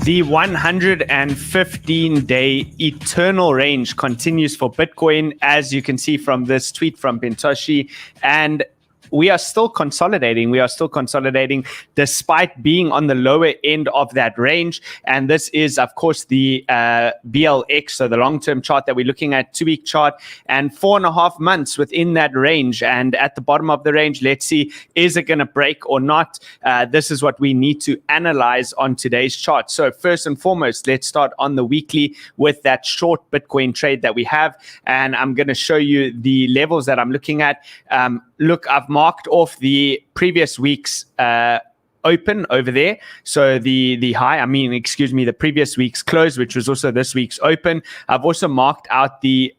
The 115-day eternal range continues for Bitcoin, as you can see from this tweet from Bentoshi, and we are still consolidating. We are still consolidating despite being on the lower end of that range. And this is, of course, the BLX, so the long-term chart that we're looking at, 2-week chart, and 4.5 months within that range. And at the bottom of the range, let's see, is it going to break or not? This is what we need to analyze on today's chart. So first and foremost, let's start on the weekly with that short Bitcoin trade that we have. And I'm going to show you the levels that I'm looking at. Look, I've marked off the previous week's open over there. So the high, the previous week's close, which was also this week's open. I've also marked out the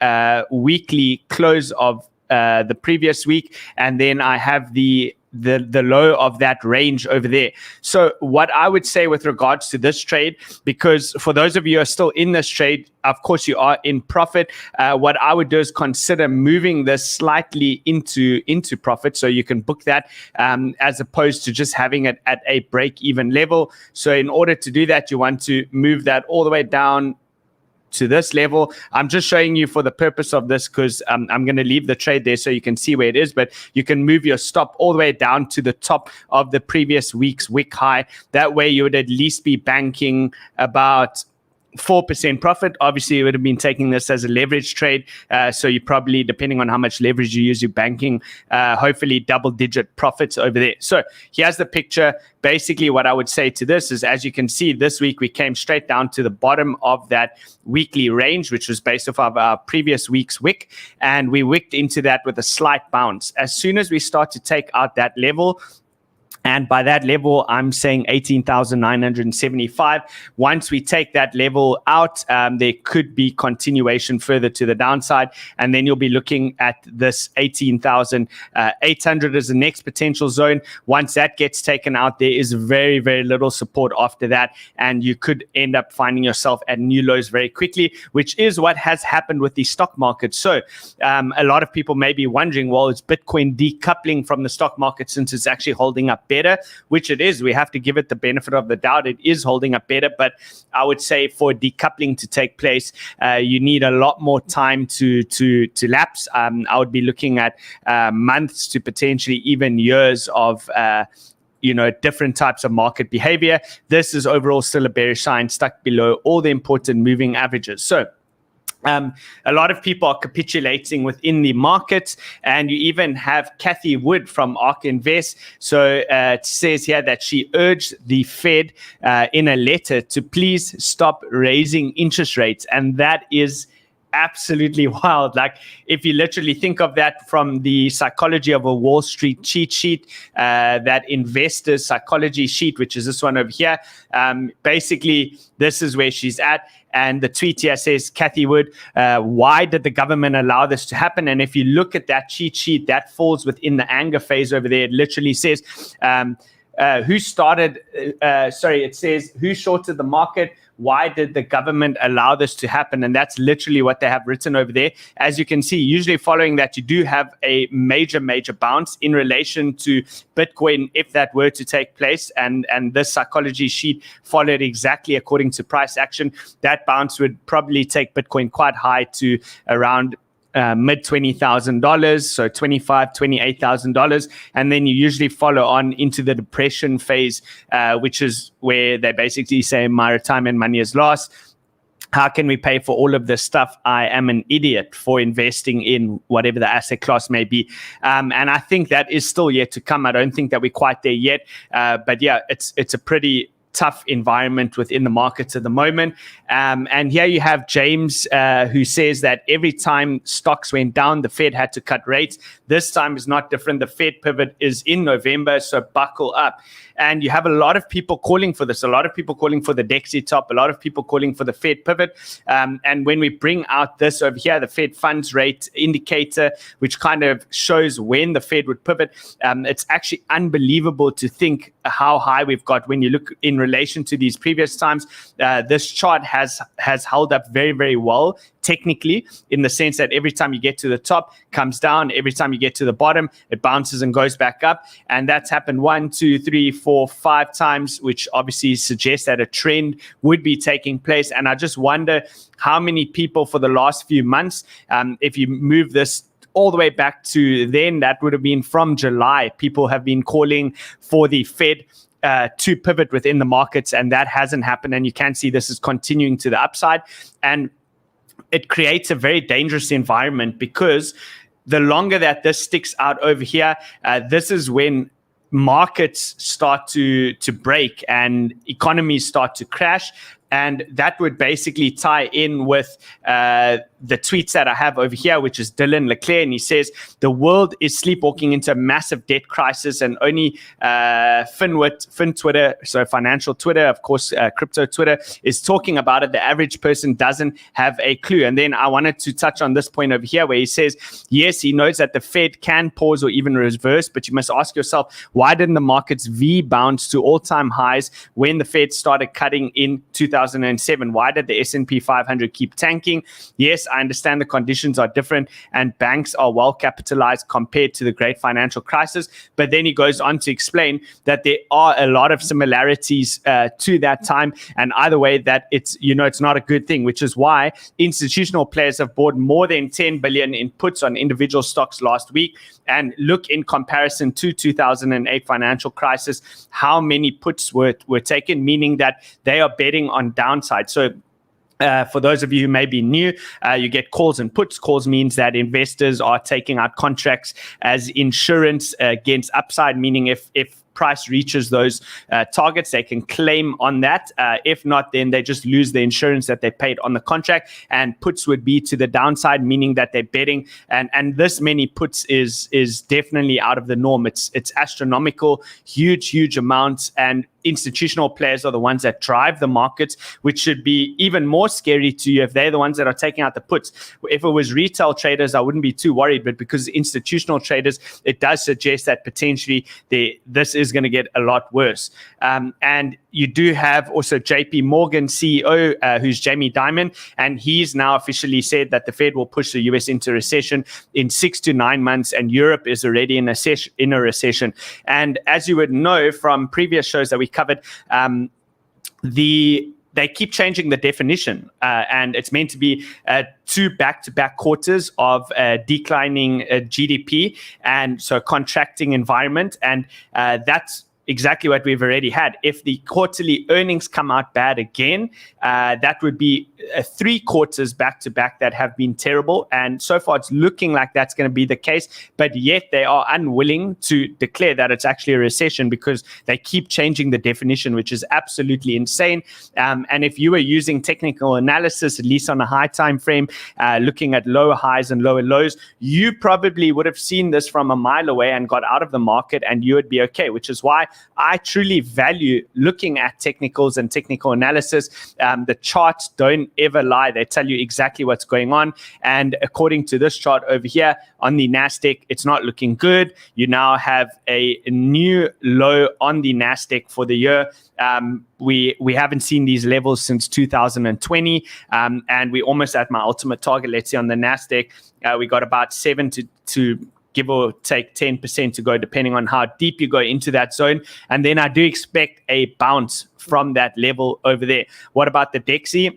weekly close of the previous week. And then I have the low of that range over there. So what I would say with regards to this trade, because for those of you who are still in this trade, of course you are in profit. What I would do is consider moving this slightly into profit, so you can book that as opposed to just having it at a break-even level. So in order to do that, you want to move that all the way down to this level. I'm just showing you for the purpose of this because I'm going to leave the trade there so you can see where it is, but you can move your stop all the way down to the top of the previous week's wick high. That way you would at least be banking about 4% profit. Obviously, you would have been taking this as a leverage trade. So you probably, depending on how much leverage you use, you're banking hopefully double-digit profits over there. So here's the picture. Basically, what I would say to this is, as you can see, this week we came straight down to the bottom of that weekly range, which was based off of our previous week's wick. And we wicked into that with a slight bounce. As soon as we start to take out that level, and by that level, I'm saying 18,975. Once we take that level out, there could be continuation further to the downside. And then you'll be looking at this 18,800 as the next potential zone. Once that gets taken out, there is very, very little support after that. And you could end up finding yourself at new lows very quickly, which is what has happened with the stock market. So a lot of people may be wondering, well, is Bitcoin decoupling from the stock market since it's actually holding up better, which it is. We have to give it the benefit of the doubt. It is holding up better, but I would say for decoupling to take place, you need a lot more time to lapse. I would be looking at months to potentially even years of different types of market behavior. This is overall still a bearish sign, stuck below all the important moving averages. So a lot of people are capitulating within the market, and you even have Cathie Wood from ARK Invest. So it says here that she urged the Fed in a letter to please stop raising interest rates, and that is absolutely wild. Like, if you literally think of that from the psychology of a Wall Street cheat sheet, that investor's psychology sheet, which is this one over here, basically this is where she's at. And the tweet here says, Cathie Wood, why did the government allow this to happen? And if you look at that cheat sheet, that falls within the anger phase over there. It literally says, who shorted the market? Why did the government allow this to happen? And that's literally what they have written over there. As you can see, usually following that, you do have a major bounce in relation to Bitcoin if that were to take place. And this psychology sheet followed exactly according to price action. That bounce would probably take Bitcoin quite high to around mid $20,000, so $28,000, and then you usually follow on into the depression phase, which is where they basically say my retirement money is lost. How can we pay for all of this stuff? I am an idiot for investing in whatever the asset class may be. And I think that is still yet to come. I don't think that we're quite there yet. But yeah, it's a pretty tough environment within the markets at the moment. And here you have James, who says that every time stocks went down, the Fed had to cut rates. This time is not different. The Fed pivot is in November, so buckle up. And you have a lot of people calling for this, a lot of people calling for the Dexy top, a lot of people calling for the Fed pivot. And when we bring out this over here, the Fed funds rate indicator, which kind of shows when the Fed would pivot, it's actually unbelievable to think how high we've got when you look in relation to these previous times, this chart has held up very, very well technically, in the sense that every time you get to the top, comes down. Every time you get to the bottom, it bounces and goes back up. And that's happened 1, 2, 3, 4, 5 times, which obviously suggests that a trend would be taking place. And I just wonder how many people for the last few months, if you move this all the way back to then, that would have been from July, people have been calling for the Fed to pivot within the markets, and that hasn't happened. And you can see this is continuing to the upside. And it creates a very dangerous environment, because the longer that this sticks out over here, this is when markets start to break and economies start to crash. And that would basically tie in with the tweets that I have over here, which is Dylan Leclerc. And he says, the world is sleepwalking into a massive debt crisis, and only fin Twitter, so financial Twitter, of course, crypto Twitter, is talking about it. The average person doesn't have a clue. And then I wanted to touch on this point over here, where he says, yes, he knows that the Fed can pause or even reverse, but you must ask yourself, why didn't the markets bounce to all-time highs when the Fed started cutting in 2007? Why did the S&P 500 keep tanking? Yes, I understand the conditions are different and banks are well capitalized compared to the great financial crisis. But then he goes on to explain that there are a lot of similarities to that time. And either way, that it's not a good thing, which is why institutional players have bought more than 10 billion in puts on individual stocks last week. And look, in comparison to 2008 financial crisis, how many puts were taken, meaning that they are betting on downside. So for those of you who may be new, you get calls and puts. Calls means that investors are taking out contracts as insurance against upside, meaning if price reaches those targets, they can claim on that. If not, then they just lose the insurance that they paid on the contract. And puts would be to the downside, meaning that they're betting. And this many puts is definitely out of the norm. It's astronomical, huge amounts. And institutional players are the ones that drive the markets, which should be even more scary to you if they're the ones that are taking out the puts. If it was retail traders, I wouldn't be too worried, but because institutional traders, it does suggest that potentially this is going to get a lot worse. And you do have also JP Morgan CEO, who's Jamie Dimon, and he's now officially said that the Fed will push the US into recession in 6 to 9 months, and Europe is already in a recession. And as you would know from previous shows that we covered, they keep changing the definition, and it's meant to be 2 back-to-back quarters of declining GDP, and so contracting environment, and that's exactly what we've already had. If the quarterly earnings come out bad again, that would be 3 quarters back-to-back that have been terrible, and so far it's looking like that's going to be the case, but yet they are unwilling to declare that it's actually a recession because they keep changing the definition, which is absolutely insane. And if you were using technical analysis, at least on a high time frame, looking at lower highs and lower lows, you probably would have seen this from a mile away and got out of the market, and you would be okay, which is why I truly value looking at technicals and technical analysis. The charts don't ever lie. They tell you exactly what's going on. And according to this chart over here on the NASDAQ, it's not looking good. You now have a new low on the NASDAQ for the year. We haven't seen these levels since 2020, and we're almost at my ultimate target. Let's see on the NASDAQ, we got about 7 to give or take 10% to go, depending on how deep you go into that zone. And then I do expect a bounce from that level over there. What about the DXY?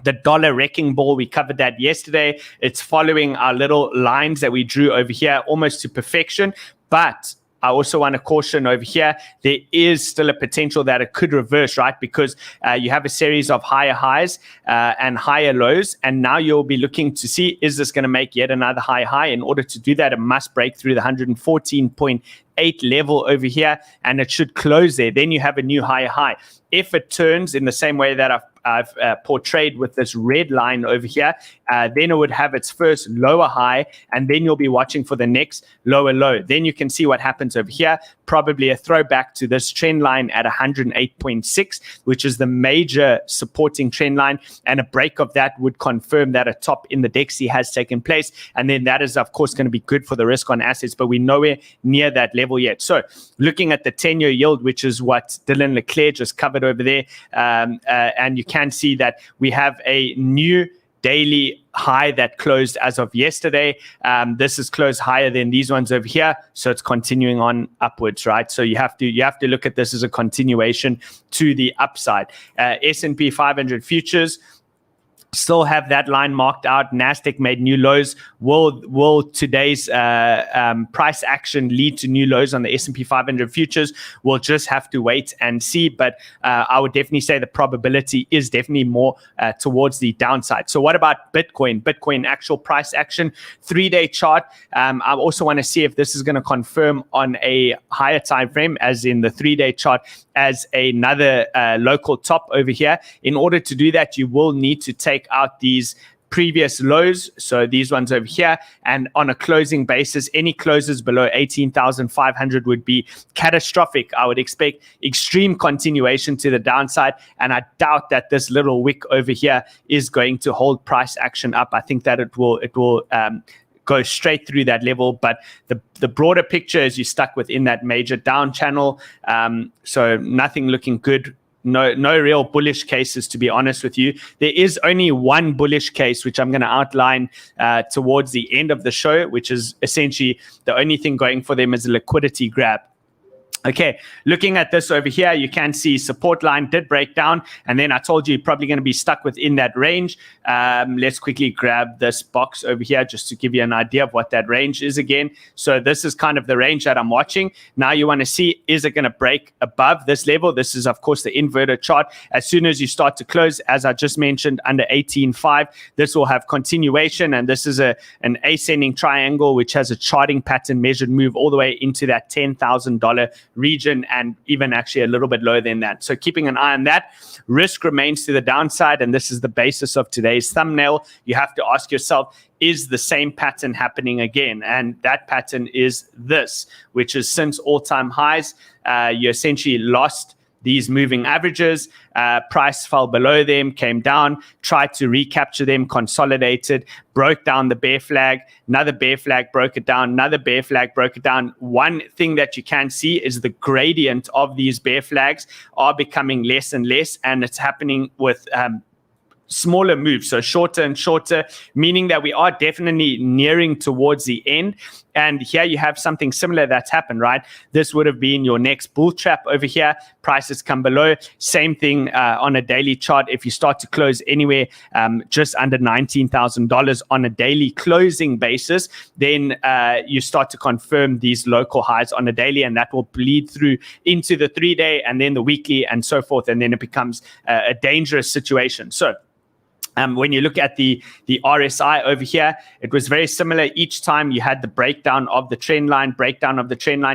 The dollar wrecking ball, we covered that yesterday. It's following our little lines that we drew over here almost to perfection. But I also want to caution over here, there is still a potential that it could reverse, right? Because you have a series of higher highs and higher lows. And now you'll be looking to see, is this going to make yet another high? In order to do that, it must break through the 114.8 level over here, and it should close there. Then you have a new higher high. If it turns in the same way that portrayed with this red line over here. Then it would have its first lower high, and then you'll be watching for the next lower low. Then you can see what happens over here, probably a throwback to this trend line at 108.6, which is the major supporting trend line, and a break of that would confirm that a top in the DXY has taken place, and then that is of course going to be good for the risk on assets, but we're nowhere near that level yet. So looking at the 10-year yield, which is what Dylan Leclerc just covered over there, and you can see that we have a new daily high that closed as of yesterday. This is closed higher than these ones over here, so it's continuing on upwards, right? So you have to look at this as a continuation to the upside. S&P 500 futures still have that line marked out. Nasdaq made new lows. Will today's price action lead to new lows on the S&P 500 futures? We'll just have to wait and see. But I would definitely say the probability is definitely more towards the downside. So what about Bitcoin? Bitcoin actual price action, 3-day chart. I also want to see if this is going to confirm on a higher time frame, as in the 3-day chart, as another local top over here. In order to do that, you will need to take out these previous lows, so these ones over here, and on a closing basis, any closes below 18,500 would be catastrophic. I would expect extreme continuation to the downside, and I doubt that this little wick over here is going to hold price action up. I think that it will go straight through that level, but the broader picture is you're stuck within that major down channel, so nothing looking good. No real bullish cases, to be honest with you. There is only one bullish case, which I'm going to outline towards the end of the show, which is essentially the only thing going for them is a liquidity grab. Okay, looking at this over here, you can see support line did break down, and then I told you you're probably going to be stuck within that range. Let's quickly grab this box over here just to give you an idea of what that range is again. So this is kind of the range that I'm watching. Now you want to see, is it going to break above this level? This is, of course, the inverted chart. As soon as you start to close, as I just mentioned, under 18.5, this will have continuation, and this is an ascending triangle, which has a charting pattern measured move all the way into that $10,000 region, and even actually a little bit lower than that. So keeping an eye on that. Risk remains to the downside, and this is the basis of today's thumbnail. You have to ask yourself, is the same pattern happening again? And that pattern is this, which is since all-time highs, you essentially lost these moving averages, price fell below them, came down, tried to recapture them, consolidated, broke down the bear flag, another bear flag, broke it down, another bear flag, broke it down. One thing that you can see is the gradient of these bear flags are becoming less and less, and it's happening with smaller moves, so shorter and shorter, meaning that we are definitely nearing towards the end. And here you have something similar that's happened, right? This would have been your next bull trap over here. Prices come below. Same thing on a daily chart. If you start to close anywhere just under $19,000 on a daily closing basis, then you start to confirm these local highs on a daily, and that will bleed through into the 3-day and then the weekly and so forth. And then it becomes a dangerous situation. So when you look at the RSI over here, it was very similar. Each time you had the breakdown of the trend line,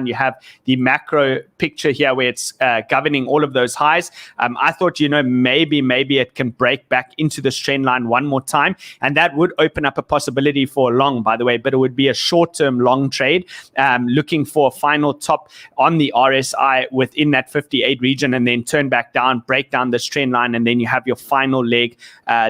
you have the macro picture here where it's governing all of those highs. I thought, maybe it can break back into this trend line one more time, and that would open up a possibility for a long, by the way, but it would be a short-term long trade, looking for a final top on the RSI within that 58 region, and then turn back down, break down this trend line, and then you have your final leg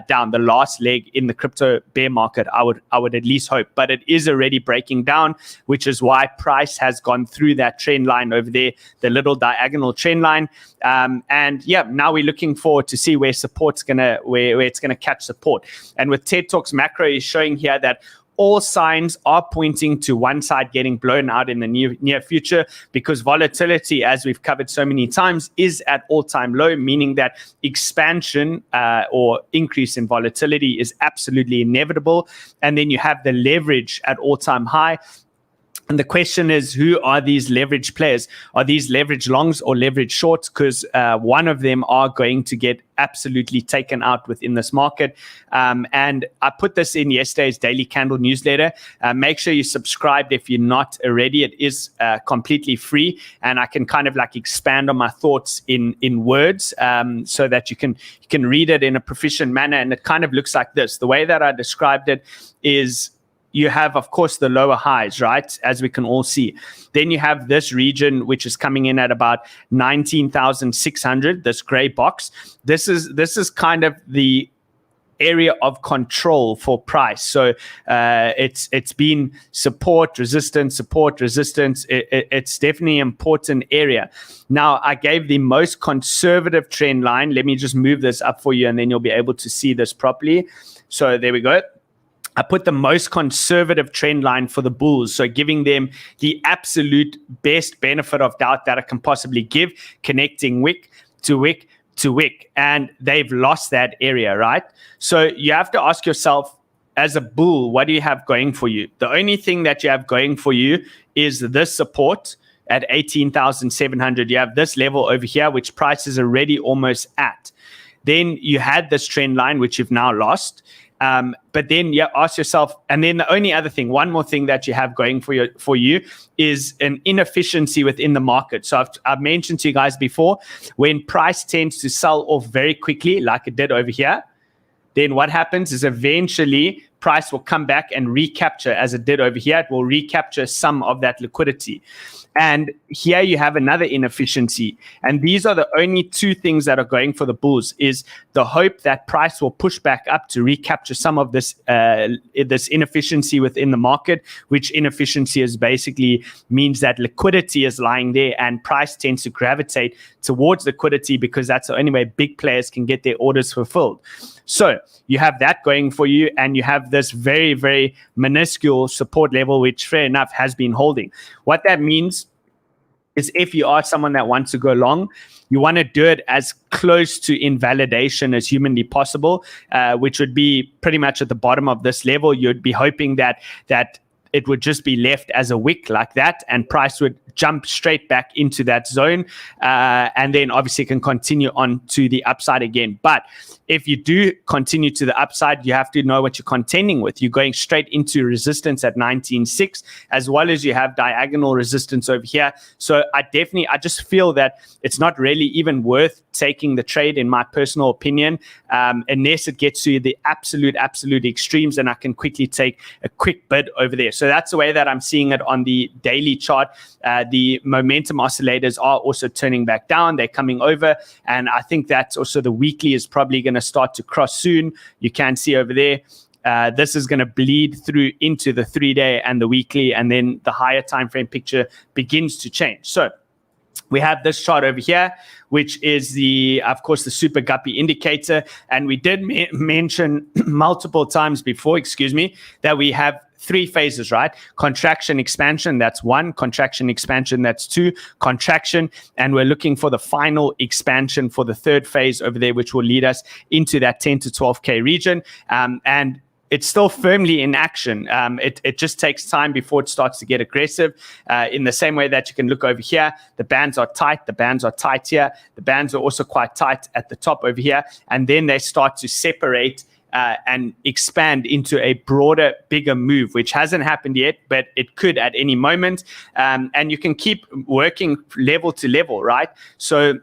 down, the last leg in the crypto bear market. I would at least hope, but it is already breaking down, which is why price has gone through that trend line over there, the little diagonal trend line. And yeah, now we're looking forward to see where support's where it's gonna catch support. And with TED Talks macro is showing here that all signs are pointing to one side getting blown out in the near future, because volatility, as we've covered so many times, is at all-time low, meaning that expansion or increase in volatility is absolutely inevitable. And then you have the leverage at all-time high. And the question is, who are these leverage players? Are these leverage longs or leverage shorts? Because one of them are going to get absolutely taken out within this market. And I put this in yesterday's Daily Candle newsletter. Make sure you subscribe if you're not already. It is completely free, and I can kind of like expand on my thoughts in words, so that you can read it in a proficient manner. And it kind of looks like this. The way that I described it is, you have, of course, the lower highs, right? As we can all see. Then you have this region, which is coming in at about 19,600, this gray box. This is kind of the area of control for price. So it's been support, resistance, support, resistance. It's definitely an important area. Now, I gave the most conservative trend line. Let me just move this up for you, and then you'll be able to see this properly. So there we go. I put the most conservative trend line for the bulls, so giving them the absolute best benefit of doubt that I can possibly give, connecting wick to wick to wick, and they've lost that area, right? So you have to ask yourself, as a bull, what do you have going for you? The only thing that you have going for you is this support at 18,700. You have this level over here, which price is already almost at. Then you had this trend line, which you've now lost. But then you ask yourself, and then the only other thing, one more thing that you have going for you is an inefficiency within the market. So I've mentioned to you guys before, when price tends to sell off very quickly, like it did over here, then what happens is eventually price will come back and recapture, as it did over here. It will recapture some of that liquidity. And here you have another inefficiency. And these are the only two things that are going for the bulls, is the hope that price will push back up to recapture some of this this inefficiency within the market, which inefficiency is basically means that liquidity is lying there and price tends to gravitate towards liquidity, because that's the only way big players can get their orders fulfilled. So you have that going for you, and you have this very, very minuscule support level, which fair enough has been holding. What that means is, if you are someone that wants to go long, you want to do it as close to invalidation as humanly possible, which would be pretty much at the bottom of this level. You'd be hoping that it would just be left as a wick like that, and price would jump straight back into that zone, and then obviously can continue on to the upside again. But if you do continue to the upside, you have to know what you're contending with. You're going straight into resistance at 19.6, as well as you have diagonal resistance over here. So I just feel that it's not really even worth taking the trade, in my personal opinion, unless it gets to the absolute extremes, and I can quickly take a quick bid over there. So that's the way that I'm seeing it on the daily chart. The momentum oscillators are also turning back down. They're coming over, and I think that's also the weekly is probably going to start to cross soon. You can see over there. This is going to bleed through into the 3-day and the weekly, and then the higher time frame picture begins to change. So we have this chart over here, which is of course, the super Guppy indicator. And we did mention multiple times before, that we have 3 phases, right? Contraction, expansion, that's 1. Contraction, expansion, that's 2. Contraction, and we're looking for the final expansion for the 3rd phase over there, which will lead us into that 10 to 12K region. And it's still firmly in action. It just takes time before it starts to get aggressive. In the same way that you can look over here, the bands are tight. The bands are tight here. The bands are also quite tight at the top over here. And then they start to separate and expand into a broader, bigger move, which hasn't happened yet, but it could at any moment. And you can keep working level to level, right? So,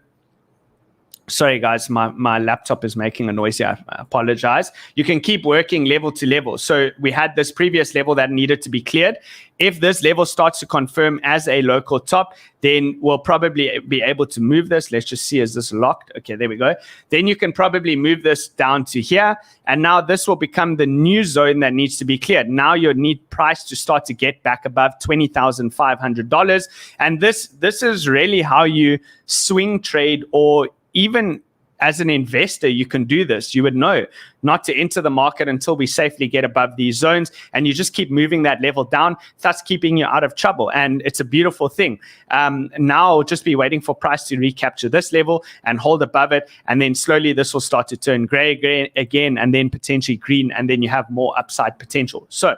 sorry guys, my laptop is making a noise here. I apologize. You can keep working level to level. So we had this previous level that needed to be cleared. If this level starts to confirm as a local top, then we'll probably be able to move this. Let's just see, is this locked? Okay, there we go. Then you can probably move this down to here. And now this will become the new zone that needs to be cleared. Now you need price to start to get back above $20,500. And this is really how you swing trade, or even as an investor, you can do this. You would know not to enter the market until we safely get above these zones, and you just keep moving that level down, thus keeping you out of trouble. And it's a beautiful thing. Now I'll just be waiting for price to recapture this level and hold above it, and then slowly this will start to turn gray again, and then potentially green, and then you have more upside potential. So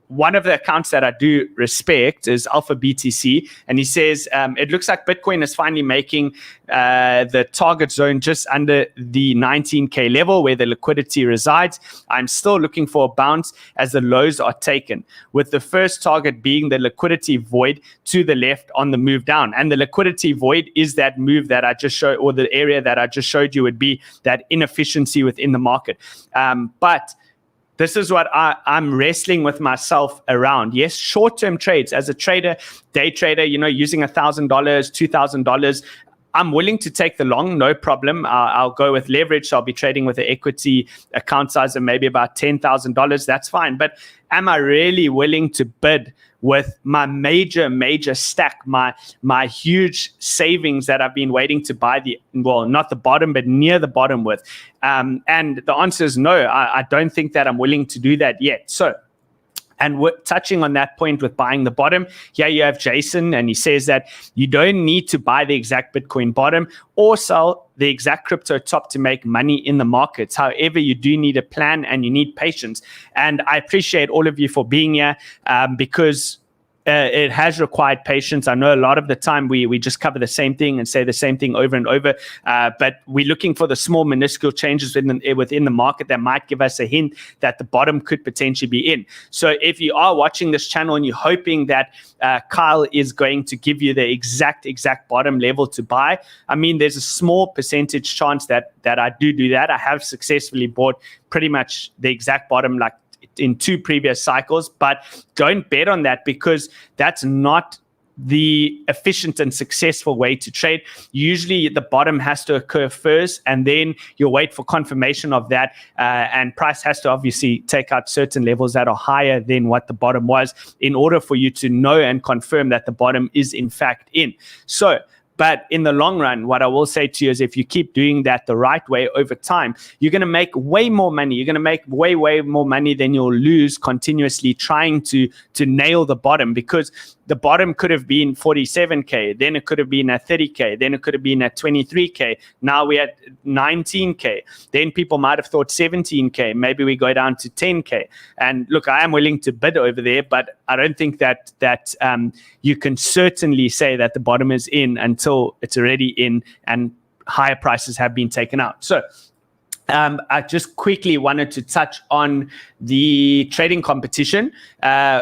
one of the accounts that I do respect is Alpha BTC, and he says it looks like Bitcoin is finally making the target zone just under the 19K level where the liquidity resides. I'm still looking for a bounce as the lows are taken, with the first target being the liquidity void to the left on the move down. And the liquidity void is that move that I just showed, or the area that I just showed you would be that inefficiency within the market. But this is what I'm wrestling with myself around. Yes, short-term trades. As a trader, day trader, using $1,000, $2,000, I'm willing to take the long, no problem. I'll go with leverage. So I'll be trading with an equity account size of maybe about $10,000. That's fine. But am I really willing to bid with my major stack, my huge savings that I've been waiting to buy not the bottom, but near the bottom with? And the answer is no. I don't think that I'm willing to do that yet. So, and touching on that point with buying the bottom, here you have Jason, and he says that you don't need to buy the exact Bitcoin bottom or sell the exact crypto top to make money in the markets. However, you do need a plan and you need patience. And I appreciate all of you for being here because it has required patience. I know a lot of the time we just cover the same thing and say the same thing over and over, but we're looking for the small minuscule changes within the market that might give us a hint that the bottom could potentially be in. So if you are watching this channel and you're hoping that Kyle is going to give you the exact bottom level to buy, I mean, there's a small percentage chance that I do that. I have successfully bought pretty much the exact bottom, like in 2 previous cycles, but don't bet on that because that's not the efficient and successful way to trade. Usually the bottom has to occur first, and then you'll wait for confirmation of that, and price has to obviously take out certain levels that are higher than what the bottom was in order for you to know and confirm that the bottom is in fact in. So, but in the long run, what I will say to you is if you keep doing that the right way over time, you're going to make way more money. You're going to make way more money than you'll lose continuously trying to nail the bottom, because the bottom could have been 47K, then it could have been at 30K, then it could have been at 23K. Now we're at 19K. Then people might have thought 17K. Maybe we go down to 10K. And look, I am willing to bid over there, but I don't think that you can certainly say that the bottom is in until it's already in and higher prices have been taken out. So I just quickly wanted to touch on the trading competition,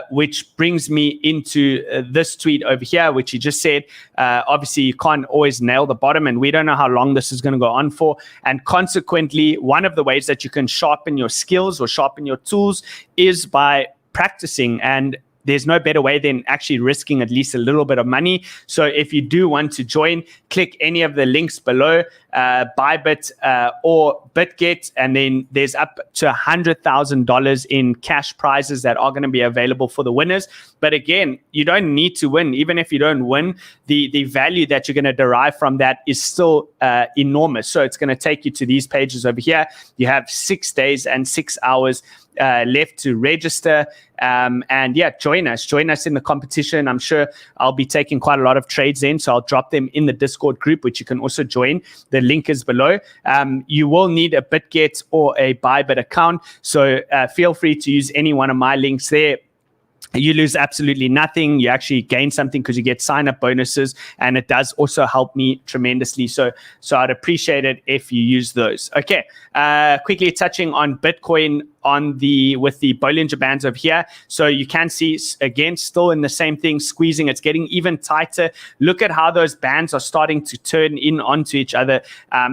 which brings me into this tweet over here, which he just said, obviously you can't always nail the bottom, and we don't know how long this is going to go on for. And consequently, one of the ways that you can sharpen your skills or sharpen your tools is by practicing, and there's no better way than actually risking at least a little bit of money. So if you do want to join, click any of the links below, ByBit or BitGet, and then there's up to $100,000 in cash prizes that are going to be available for the winners. But again, you don't need to win. Even if you don't win, the value that you're going to derive from that is still enormous. So it's going to take you to these pages over here. You have 6 days and 6 hours left to register, and yeah, join us in the competition. I'm sure I'll be taking quite a lot of trades in, so I'll drop them in the Discord group, which you can also join. The link is below. You will need a BitGet or a ByBit account, so feel free to use any one of my links there. You lose absolutely nothing. You actually gain something because you get sign-up bonuses, and it does also help me tremendously. So I'd appreciate it if you use those. Okay, quickly touching on Bitcoin with the Bollinger Bands over here. So you can see, again, still in the same thing, squeezing. It's getting even tighter. Look at how those bands are starting to turn in onto each other.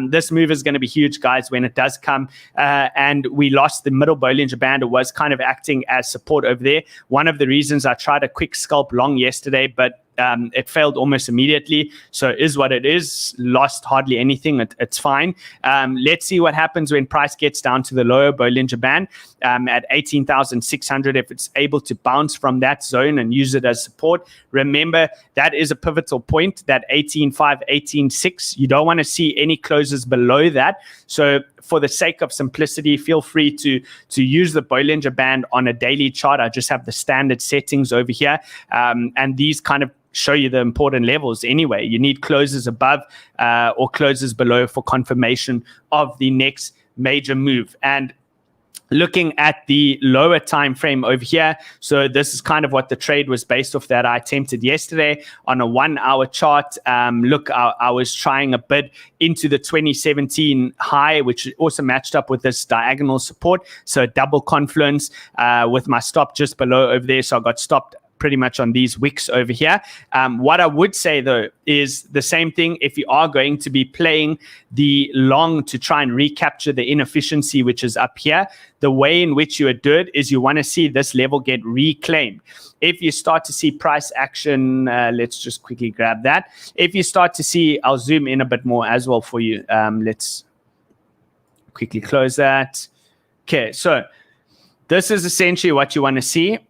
This move is going to be huge, guys, when it does come. And we lost the middle Bollinger Band. It was kind of acting as support over there. One of the reasons I tried a quick scalp long yesterday, but it failed almost immediately. So it is what it is. Lost hardly anything. It's fine. Let's see what happens when price gets down to the lower Bollinger Band at 18,600. If it's able to bounce from that zone and use it as support. Remember, that is a pivotal point, that 18.5, 18.6. You don't want to see any closes below that. So for the sake of simplicity, feel free to use the Bollinger Band on a daily chart. I just have the standard settings over here. And these kind of show you the important levels anyway. You need closes above or closes below for confirmation of the next major move. And looking at the lower time frame over here, so this is kind of what the trade was based off that I attempted yesterday on a 1 hour chart. Look, I was trying a bid into the 2017 high, which also matched up with this diagonal support, so double confluence with my stop just below over there. So I got stopped pretty much on these wicks over here. What I would say though is the same thing. If you are going to be playing the long to try and recapture the inefficiency, which is up here, the way in which you would do it is you want to see this level get reclaimed. If you start to see price action, let's just quickly grab that. If you start to see, I'll zoom in a bit more as well for you. Let's quickly close that. Okay, so this is essentially what you want to see.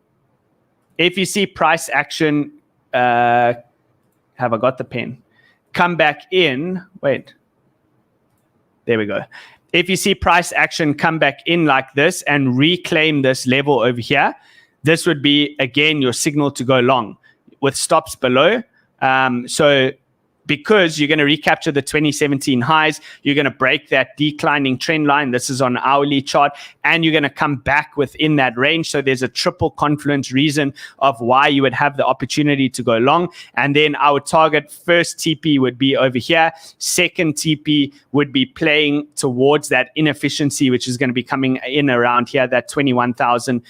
If you see price action, have I got the pen? Come back in. Wait. There we go. If you see price action come back in like this and reclaim this level over here, this would be, again, your signal to go long with stops below. So because you're going to recapture the 2017 highs, you're going to break that declining trend line. This is on hourly chart, and you're going to come back within that range. So there's a triple confluence reason of why you would have the opportunity to go long. And then our target first TP would be over here. Second TP would be playing towards that inefficiency, which is going to be coming in around here, that $21,000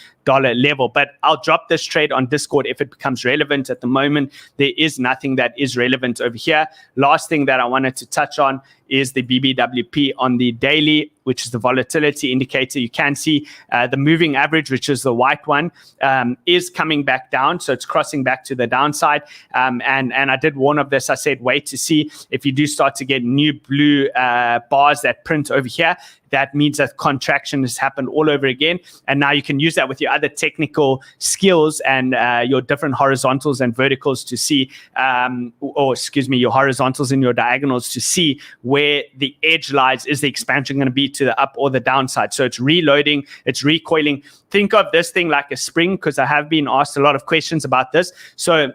level. But I'll drop this trade on Discord if it becomes relevant. At the moment, there is nothing that is relevant over here. Last thing that I wanted to touch on is the BBWP on the daily, which is the volatility indicator. You can see the moving average, which is the white one, is coming back down. So it's crossing back to the downside. And I did warn of this. I said, wait to see if you do start to get new blue bars that print over here. That means that contraction has happened all over again. And now you can use that with your other technical skills and your different horizontals and verticals to see, your horizontals and your diagonals to see where the edge lies. Is the expansion going to be to the up or the downside? So it's reloading, it's recoiling. Think of this thing like a spring, because I have been asked a lot of questions about this. So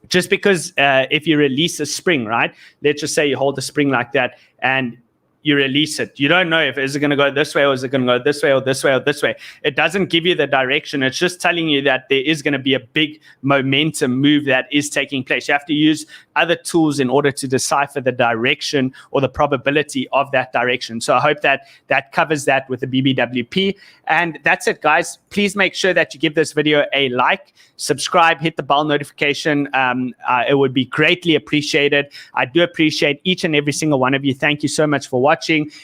just because if you release a spring, right? Let's just say you hold the spring like that and you release it. You don't know if is it going to go this way or is it going to go this way or this way or this way. It doesn't give you the direction. It's just telling you that there is going to be a big momentum move that is taking place. You have to use other tools in order to decipher the direction or the probability of that direction. So I hope that that covers that with the BBWP. And that's it, guys. Please make sure that you give this video a like, subscribe, hit the bell notification. It would be greatly appreciated. I do appreciate each and every single one of you. Thank you so much for watching.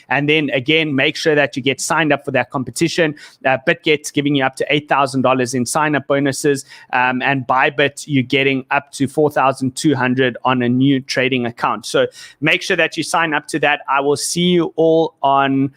And then again, make sure that you get signed up for that competition. BitGet's giving you up to $8,000 in sign-up bonuses, and ByBit you're getting up to $4,200 on a new trading account. So make sure that you sign up to that. I will see you all on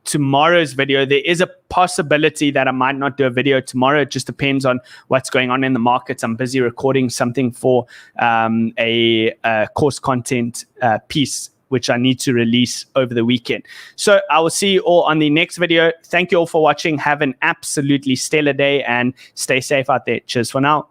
tomorrow's video. There is a possibility that I might not do a video tomorrow. It just depends on what's going on in the markets. I'm busy recording something for a course content piece, which I need to release over the weekend. So I will see you all on the next video. Thank you all for watching. Have an absolutely stellar day and stay safe out there. Cheers for now.